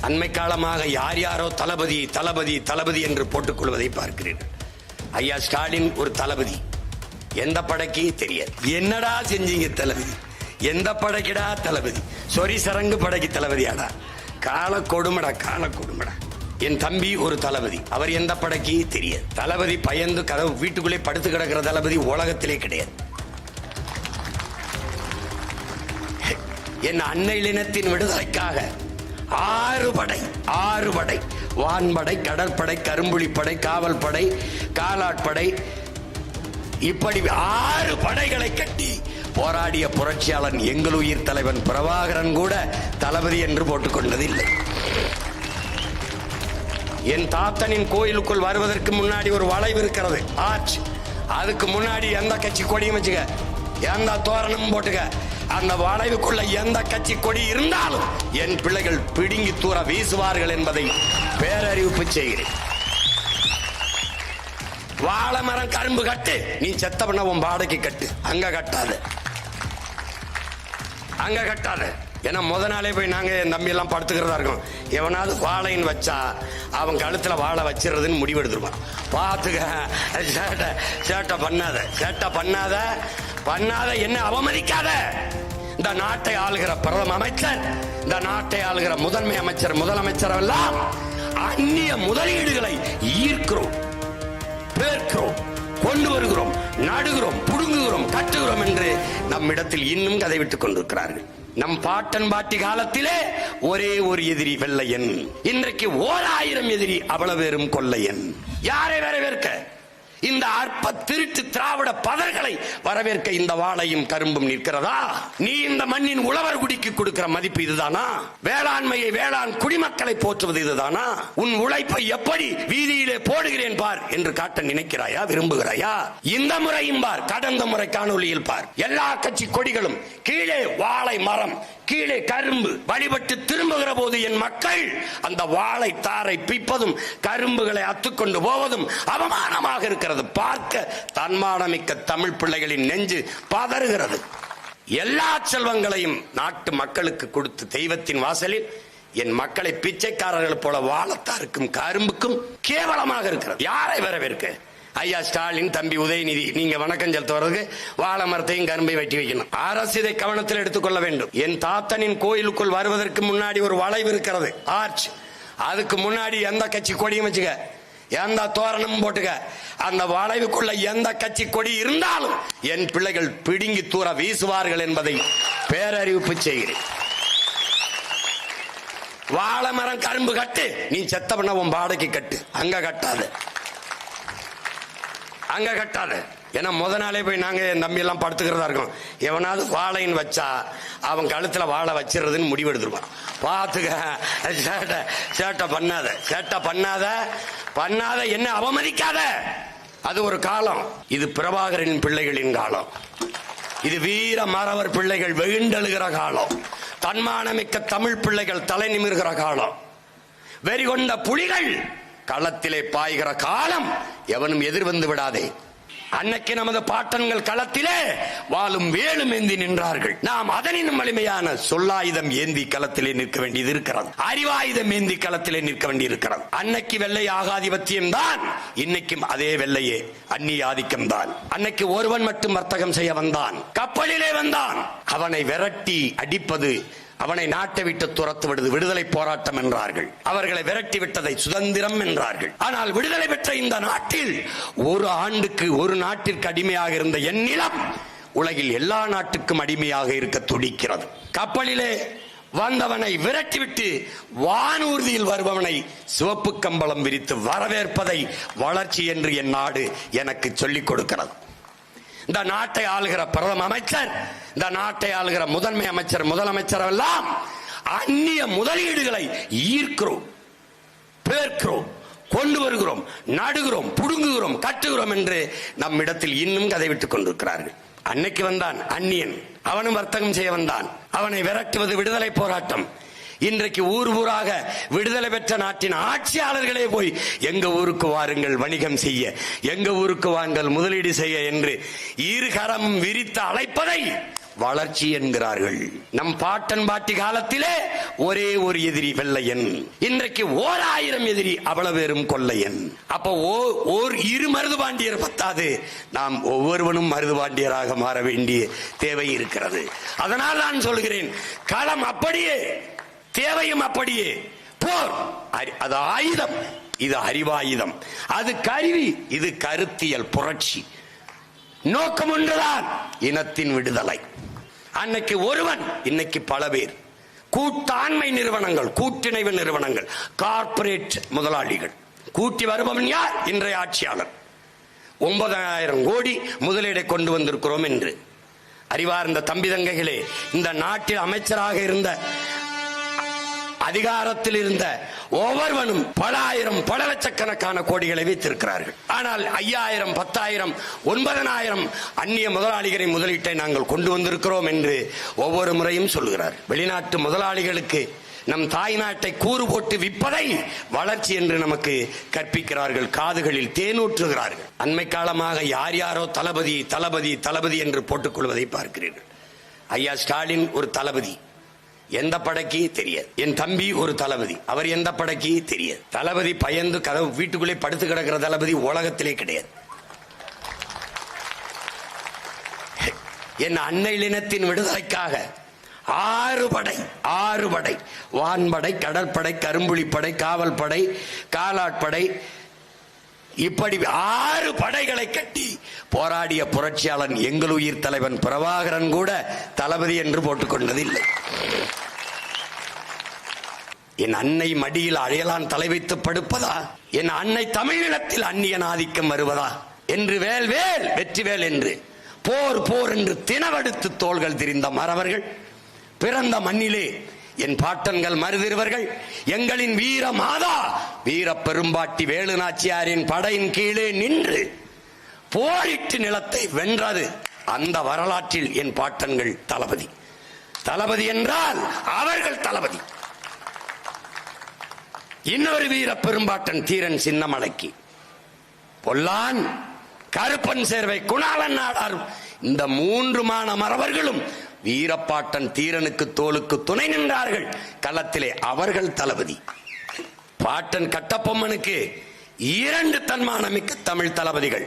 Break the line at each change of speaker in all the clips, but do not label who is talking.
அண்மை காலமாக யார் யாரோ தளபதி தளபதி தளபதி என்று போட்டுக் கொள்வதை பார்க்கிறீர்கள். ஐயா ஸ்டாலின் ஒரு தளபதி. எந்த படைக்கு தெரியாது. என்னடா செஞ்சீங்க தளபதி? எந்த படைக்குடா தளபதி? சொரி சரங்கு படைக்கு தளபதியாடா? கால கொடுமடா, கால கொடுமடா. என் தம்பி ஒரு தளபதி. அவர் எந்த படைக்கு தெரியாது. தளபதி பயந்து கதவு வீட்டுக்குள்ளே படுத்து கிடக்கிற தளபதி உலகத்திலே கிடையாது. என் அன்னையினத்தின் விடுதலைக்காக 6 படை, வான்படை, கடற்படை, கரும்புலிப்படை, காவல் படை, காலாட்படை, இப்படி 6 படைகளை கட்டி போராடிய புரட்சியாளன் எங்கள் உயிர் தலைவன் பிரபாகரன் கூட தளபதி என்று போட்டுக் கொண்டதில்லை. என் தாத்தனின் கோயிலுக்குள் வருவதற்கு முன்னாடி ஒரு வளைவு இருக்கிறது, ஆர்ச். அதுக்கு முன்னாடி எந்த கட்சி கொடியும் வச்சுக்க, எந்த தோரணமும் போட்டுக்க, அந்த வளைவுக்குள்ள எந்த கட்சி கொடி இருந்தாலும் என் பிள்ளைகள் பிடுங்கி தூர வீசுவார்கள் என்பதை பேரறிவிப்பு செய்கிறேன். வாழை மரம் கரும்பு கட்டு, நீ செத்த பண்ண உன் பாடைக்கு கட்டு, அங்க கட்டாத, அங்க கட்டாத. ஏன்னா முத நாளே போய் நாங்க என் தம்பி எல்லாம் படுத்துக்கிறதா இருக்கோம். எவனாவது வாழைன்னு வச்சா அவன் கழுத்துல வாழை வச்சிருதுன்னு முடிவெடுத்துருவான். பாத்துக்க, சேட்டை பண்ணாத, சேட்டை பண்ணாத, பண்ணாத, என்ன அவமதிக்காத. இந்த நாட்டை ஆளுகிற பிரதம அமைச்சர், இந்த நாட்டை ஆளுகிற முதன்மை அமைச்சர், முதலமைச்சர் எல்லாம் அந்நிய முதலீடுகளை ஈர்க்கிறோம், பேர்க்கிறோம், கொண்டு வருகிறோம், நடுகிறோம், புடுங்குகிறோம், கட்டுகிறோம் என்று நம்மிடத்தில் இன்னும் கதை விட்டுக் கொண்டிருக்கிறார்கள். நம் பாட்டன் பாட்டி காலத்திலே ஒரே ஒரு எதிரி வெள்ளையன், இன்றைக்கு 1000 எதிரி அவ்வளவு பேரும் கொள்ளையன். யாரை வரவேற்க? இந்த அற்ப திருட்டு திராவிட பதர்களை வரவேற்க இந்த வாழையும் கரும்பும் நிற்கிறதா? நீ இந்த மண்ணின் உழவர் குடிக்கு கொடுக்கிற மதிப்பு இதுதானா? வேளாண்மையை, வேளாண் குடிமக்களை போற்றுவது இதுதானா? உன் உழைப்பை எப்படி வீதியிலே போடுகிறேன் பார் என்று காட்ட நினைக்கிறாயா, விரும்புகிறாயா? இந்த முறையும் பார், கடந்த முறை காணொலியில் பார், எல்லா கட்சி கொடிகளும் கீழே வாழை மரம், கீழே கரும்பு, வழிபட்டு திரும்புகிற போது என் மக்கள் அந்த வாழை தாரை பிப்பதும் கரும்புகளை அத்துக்கொண்டு போவதும் அவமானமாக இருக்கிறது. பார்க்க தன்மானமிக்க தமிழ் பிள்ளைகளின் நெஞ்சு பதறுகிறது. எல்லா செல்வங்களையும் நாட்டு மக்களுக்கு கொடுத்து தெய்வத்தின் வாசலில் என் மக்களை பிச்சைக்காரர்கள் போல வாழத்தாருக்கும் கரும்புக்கும் கேவலமாக இருக்கிறது. யாரை வரவேற்க? ஐயா ஸ்டாலின், தம்பி உதயநிதி, நீங்க வணக்கம் செலுத்துவதற்கு வாழை மரத்தையும் கரும்பை வெட்டி வைக்கணும். அரசு இதை கவனத்தில் எடுத்துக்கொள்ள வேண்டும். என் தாத்தனின் கோயிலுக்குள் வருவதற்கு முன்னாடி ஒரு வளைவு இருக்கிறது, ஆர்ச். அதுக்கு முன்னாடி எந்த கட்சி கொடியும் வச்சுக்க, எந்த தோரணமும் போட்டுக்க, அந்த வளைவுக்குள்ள எந்த கட்சி கொடி இருந்தாலும் என் பிள்ளைகள் பிடுங்கி தூர வீசுவார்கள் என்பதை பேரறிவிப்பு செய்கிறேன். வாழை மரம் கரும்பு கட்டு, நீ செத்த பண்ண உன் பாடைக்கு கட்டு, அங்க கட்டாத, அங்க கட்டாத. ஏன்னா முத நாளே போய் நாங்க என் தம்பி எல்லாம் படுத்துக்கிறதா இருக்கோம். எவனாவது வாழைன்னு வச்சா அவன் கழுத்துல வாழை வச்சிருதுன்னு முடிவெடுத்துருவான். பாத்துக்க, சேட்டை பண்ணாத, சேட்டை பண்ணாத, பண்ணாத, என்ன அவமதிக்காத. அது ஒரு காலம். இது பிரபாகரின் பிள்ளைகளின் காலம். இது வீர மறவர் பிள்ளைகள் வெகுண்டெழுகிற காலம். தன்மானமிக்க தமிழ் பிள்ளைகள் தலை நிமிர்கிற காலம். வெறிகொண்ட புலிகள் களத்திலே பாய்கிற காலம். எவனும் எதிர்வந்து விடாதே. அன்னைக்கு நமது பாட்டன்கள் களத்திலே வாளும் வேலும் ஏந்தி நின்றார்கள். நாம் அதனினும் வலிமையான சொல்லாயுதம் ஏந்தி களத்திலே நிற்க வேண்டியது இருக்கிறது. அறிவாயுதம் ஏந்தி களத்திலே நிற்க வேண்டி இருக்கிறது. அன்னைக்கு வெள்ளை ஆகாதிபத்தியம் தான், இன்னைக்கும் அதே வெள்ளையே அந்நிய ஆதிக்கம் தான். அன்னைக்கு ஒருவன் மட்டும் வர்த்தகம் செய்ய வந்தான், கப்பலிலே வந்தான். அவனை விரட்டி அடிப்பது, அவனை நாட்டை விட்டு துரத்து விடுவது விடுதலை போராட்டம் என்றார்கள். அவர்களை விரட்டி விட்டதை சுதந்திரம் என்றார்கள். ஆனால் விடுதலை பெற்ற இந்த நாட்டில் ஒரு ஆண்டுக்கு ஒரு நாட்டிற்கு அடிமையாக இருந்த என் நிலம் உலகில் எல்லா நாட்டுக்கும் அடிமையாக இருக்க துடிக்கிறது. கப்பலிலே வந்தவனை விரட்டிவிட்டு வானூர்தியில் வருபவனை சிவப்பு கம்பளம் விரித்து வரவேற்பதை வளர்ச்சி என்று என் நாடு எனக்கு சொல்லிக் கொடுக்கிறது. இந்த நாட்டை ஆளுகிற பிரதம அமைச்சர், இந்த நாட்டை ஆளுகிற முதன்மை அமைச்சர், முதலமைச்சர் எல்லாம் அந்நிய முதலீடுகளை ஈர்க்கிறோம், பேர்க்கிறோம், கொண்டு வருகிறோம், நடுகிறோம், புடுங்குகிறோம், கட்டுகிறோம் என்று நம்மிடத்தில் இன்னும் கதை விட்டுக் கொண்டிருக்கிறார்கள். அன்னைக்கு வந்தான் அந்நியன், அவனும் வர்த்தகம் செய்ய வந்தான். அவனை விரட்டுவது விடுதலை போராட்டம். இன்றைக்கு ஊர் ஊராக விடுதலை பெற்ற நாட்டின் ஆட்சியாளர்களே போய் எங்க ஊருக்கு வாருங்கள் வணிகம் செய்ய, எங்க ஊருக்கு வாருங்கள் முதலீடு செய்ய என்று இருகரம் விரித்து அழைப்பதை வளர்ச்சி என்கிறார்கள். நம் பாட்டன் பாட்டி காலத்திலே ஒரே ஒரு எதிரி வெள்ளையன், இன்றைக்கு 1000 எதிரி அவ்வளவு பேரும் கொள்ளையன். அப்போ ஓர் இரு மருதுபாண்டியர் பத்தாது, நாம் ஒவ்வொருவனும் மருதுபாண்டியராக மாற வேண்டிய தேவை இருக்கிறது. அதனால் நான் சொல்கிறேன், களம் அப்படியே, தேவையும் அப்படியே. போர் அது ஆயுதம், இது அறிவாயுதம். அது கருவி, இது கருத்தியல் புரட்சி. நோக்கம் ஒன்றுதான், இனத்தின் விடுதலை. அன்னைக்கு ஒருவன், இன்னைக்கு பல பேர். கூட்டாண்மை நிறுவனங்கள், கூட்டிணைவு நிறுவனங்கள், கார்ப்பரேட் முதலாளிகள். கூட்டி வருபவன் யார்? இன்றைய ஆட்சியாளர். 9000 கோடி முதலீடை கொண்டு வந்திருக்கிறோம் என்று. அறிவார்ந்த தம்பி தங்கைகளே, இந்த நாட்டில் அமைச்சராக இருந்த, அதிகாரத்தில் இருந்த ஒவ்வொருவனும் பல ஆயிரம், பல லட்சக்கணக்கான கோடிகளை வைத்திருக்கிறார்கள். ஆனால் 5000, 10000, 9000 அந்நிய முதலாளிகளின் முதலீட்டை நாங்கள் கொண்டு வந்திருக்கிறோம் என்று ஒவ்வொரு முறையும் சொல்கிறார். வெளிநாட்டு முதலாளிகளுக்கு நம் தாய் நாட்டை கூறு போட்டு விற்பதை வளர்ச்சி என்று நமக்கு கற்பிக்கிறார்கள், காதுகளில் தேனூற்றுகிறார்கள். அண்மை காலமாக யார் யாரோ தளபதி தளபதி தளபதி என்று போட்டுக் கொள்வதை பார்க்கிறீர்கள். ஐயா ஸ்டாலின் ஒரு தளபதி, எந்த படைக்கு தெரியாது. என் தம்பி ஒரு தளபதி, அவர் எந்த படைக்கு தெரியாது. தளபதி பயந்து கதவு வீட்டுக்குள்ளே படுத்து கிடக்கிற தளபதி உலகத்திலே கிடையாது. என் அன்னை இனத்தின் விடுதலைக்காக 6 படை, வான்படை, கடற்படை, கரும்புலிப்படை, காவல் படை, காலாட்படை, இப்படி 6 படைகளை கட்டி போராடிய புரட்சியாளன் எங்கள் உயிர் தலைவன் பிரபாகரன் கூட தளபதி என்று போட்டுக் கொண்டதில்லை. என் அன்னை மடியில் அழையலான் தலை வைத்து படுப்பதா? என் அன்னை தமிழீழத்தில் அந்நியன் ஆதிக்கம் வருவதா என்று வேல் வேல் வெற்றிவேல் என்று போர் போர் என்று தினவெடுத்து தோள்கள் திரிந்த மறவர்கள் பிறந்த மண்ணிலே என் பாட்டன்கள் மருதிருவர்கள் எங்களின் வீர மாதா வீர பெரும்பாட்டி வேலு நாச்சியாரின் படையின் கீழே நின்று போரிட்டு நிலத்தை வென்றது. அந்த வரலாற்றில் என் பாட்டன்கள் தளபதி. தளபதி என்றால் அவர்கள் தளபதி. இன்னொரு வீர பெரும்பாட்டன் தீரன் சின்னமலைக்கு, பொல்லான், கருப்பன் சேர்வை, குணாளன் நாடார், இந்த 3 மாணவர்களும் வீரப்பாட்டன் தீரனுக்கு தோளுக்கு துணை நின்றார்கள் களத்திலே. அவர்கள் தளபதி. பாட்டன் கட்டபொம்மனுக்கு 2 தன்மானமிக்க தமிழ் தளபதிகள்.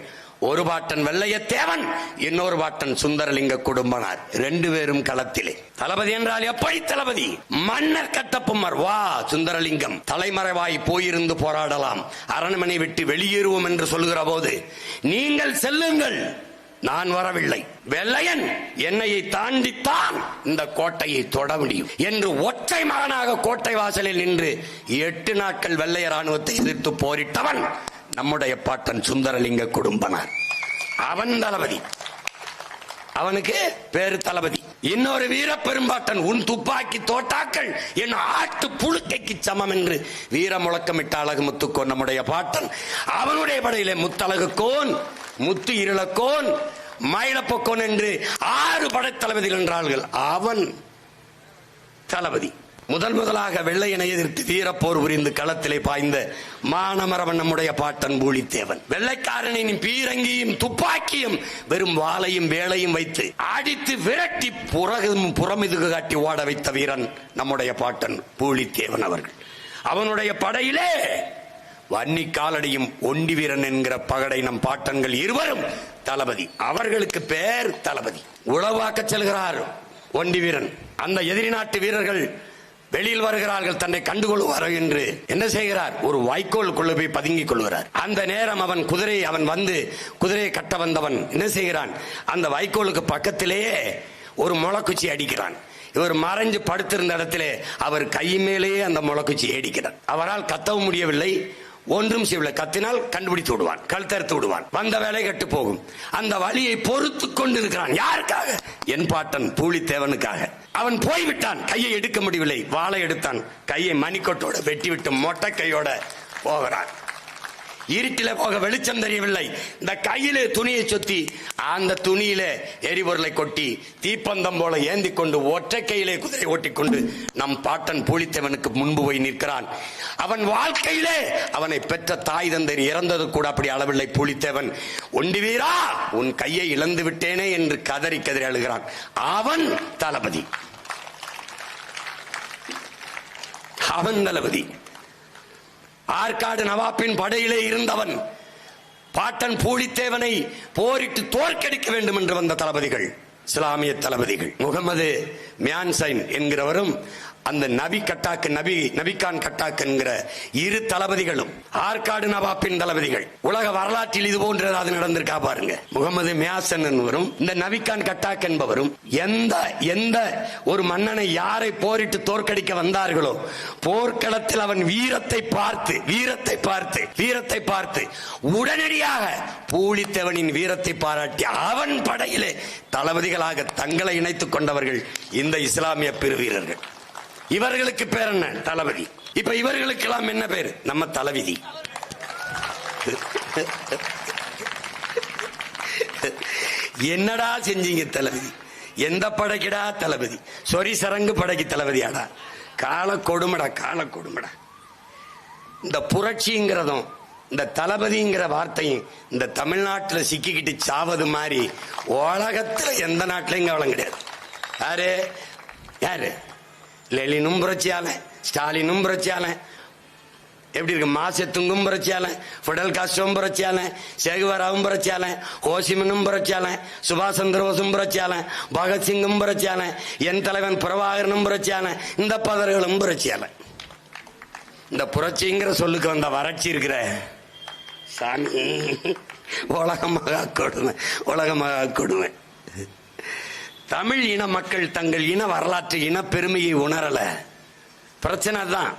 ஒரு பாட்டன் வெள்ளையத்தேவன், இன்னொரு பாட்டன் சுந்தரலிங்க குடும்பனார். 2 பேரும் களத்திலே. தளபதி என்றால் எப்படி தளபதி? மன்னர் கட்டபொம்மர் வா சுந்தரலிங்கம் தலைமறைவாய் போயிருந்து போராடலாம், அரண்மனை விட்டு வெளியேறுவோம் என்று சொல்லுகிற போது நீங்கள் செல்லுங்கள், நான் வரவில்லை, வெள்ளையன் என்னையை தாண்டித்தான் இந்த கோட்டையை தொட முடியும் என்று ஒற்றை மகனாக கோட்டை வாசலில் நின்று 8 நாட்கள் வெள்ளைய ராணுவத்தை எதிர்த்து போரிட்டவன் நம்முடைய பாட்டன் சுந்தரலிங்க குடும்பனார். அவன் தளபதி. அவனுக்கு பேரு தளபதி. இன்னொரு வீர பெரும்பாட்டன், உன் துப்பாக்கி தோட்டாக்கள் என் ஆட்டு புழுக்கைக்கு சமம் என்று வீர முழக்கமிட்ட அழகு முத்துக்கோன் நம்முடைய பாட்டன். அவனுடைய படையிலே முத்தழகுக்கோன், முத்து இருளக்கோன், மயிலப்பொக்கோன் என்று 6 படைத்தளபதிகள் என்றார்கள். அவன் தளபதி. முதலாக வெள்ளையனை எதிர்த்து வீரப்போர் புரிந்து களத்திலே பாய்ந்த மானமரவன் நம்முடைய பாட்டன் பூலித்தேவன். வெள்ளைக்காரனின் பீரங்கியும் துப்பாக்கியும் வெறும் வாளையும் வேளையும் வைத்து அடித்து விரட்டி புறமிதுகு காட்டி ஓட வைத்த வீரன் நம்முடைய பாட்டன் பூலித்தேவன் அவர்கள். அவனுடைய படையிலே வன்னி காலடியும் ஒண்டி வீரன் என்கிற பகடை நம் பாட்டன்கள் 2 தளபதி. அவர்களுக்கு பேர் தளபதி. உளவாக்க செல்கிறார் ஒண்டி வீரன். அந்த எதிரி நாட்டு வீரர்கள் வெளியில் வருகிறார்கள், தன்னை கண்டுகொள்வார்கள் என்று என்ன செய்கிறார்? ஒரு வைக்கோலுக்குள்ள போய் பதுங்கிக் கொள்கிறார். அந்த நேரம் அவன் வந்து குதிரையை கட்ட வந்தவன் என்ன செய்கிறான்? அந்த வைக்கோலுக்கு பக்கத்திலேயே ஒரு முளக்குச்சி அடிக்கிறான். இவர் மறைஞ்சு படுத்திருந்த இடத்திலே அவர் கை மேலேயே அந்த முளக்குச்சி அடிக்கிறார். அவரால் கத்தவும் முடியவில்லை, ஒன்றும் செய்யவில்லை. கத்தினால் கண்டுபிடித்து விடுவான், கழுத்தறுத்து விடுவான், வந்த வேலை கட்டு போகும். அந்த வலியை பொறுத்து கொண்டிருக்கிறான். யாருக்காக? என் பாட்டன் பூலித்தேவனுக்காக. அவன் போய்விட்டான், கையை எடுக்க முடியவில்லை, வாளை எடுத்தான், கையை மணிக்கொட்டோட வெட்டிவிட்டு மொட்டை கையோட போகிறான். இருட்டில போக வெளிச்சம் தெரியவில்லை. இந்த கையிலே துணியை சுத்தி அந்த துணியிலே எரிபொருளை கொட்டி தீப்பந்தம் போல ஏந்தி கொண்டு ஒற்றை கையிலே குதிரை ஓட்டிக்கொண்டு நம் பாட்டன் பூலித்தேவனுக்கு முன்பு போய் நிற்கிறான். அவன் வாழ்க்கையிலே அவனை பெற்ற தாய் தந்தை இறந்தது கூட அப்படி அளவில்லை. பூலித்தேவன், ஒண்டி வீரா உன் கையை இழந்து விட்டேனே என்று கதறி கதறி அழுகிறான். அவன் தளபதி, அவன் தளபதி. ஆற்காடு நவாப்பின் படையிலே இருந்தவன். பாட்டன் பூலித்தேவனை போரிட்டு தோற்கடிக்க வேண்டும் என்று வந்த தளபதிகள், இஸ்லாமிய தளபதிகள். முகமது மியான்சைன் என்கிறவரும் அந்த நபிகான் கட்டாக் என்கிற இரு தளபதிகளும் ஆற்காடு நவாப்பின் தளபதிகள். உலக வரலாற்றில் இது போன்ற ஏதாவது நடந்திருக்கா பாருங்க. முகமது மியாசன் என்பவரும் இந்த நபிகான் கட்டாக் என்பவரும் எந்த ஒரு மன்னனை யாரை போரிட்டு தோற்கடிக்க வந்தார்களோ போர்க்களத்தில் அவன் வீரத்தை பார்த்து உடனடியாக பூலித்தேவனின் வீரத்தை பாராட்டி அவன் படையிலே தளபதிகளாக தங்களை இணைத்துக் கொண்டவர்கள் இந்த இஸ்லாமிய பெருவீரர்கள். இவர்களுக்கு பேர் என்ன? தளபதி. இப்ப இவர்களுக்கெல்லாம் என்ன பேர்? நம்ம தளபதி. என்னடா செஞ்சீங்க தளபதி? எந்த படைக்குடா தளபதி? சொரி சரங்கு படைக்கு தளபதியாடா? கால கொடுமடா. இந்த புரட்சிங்கிறதும் இந்த தளபதிங்கிற வார்த்தையும் இந்த தமிழ்நாட்டில் சிக்கிக்கிட்டு சாவது மாதிரி உலகத்துல எந்த நாட்டிலும் கவலம் கிடையாது. யாரு? லெனினும் புரட்சியாளன், ஸ்டாலினும் புரட்சியாளன், எப்படி இருக்கு? மாசத்துங்கும் புரட்சியாளன், பிடல் காஸ்ட்ரோவும் புரட்சியாளன், சேகுவராவும் புரட்சியாளன், ஹோசிமினும் புரட்சியாளன், சுபாஷ் சந்திர போஸும் புரட்சியாளன், பகத்சிங்கும் புரட்சியாளன், என் தலைவன் பிரபாகரனும் புரட்சியாளன், இந்த பதர்களும் புரட்சியாளன். இந்த புரட்சிங்கிற சொல்லுக்கு வந்த வறட்சி இருக்கிற சாமி உலகமாக கொடுமை. தமிழ் இன மக்கள் தங்கள் இன வரலாற்று இன பெருமையை உணரல. பிரச்சனை தான்.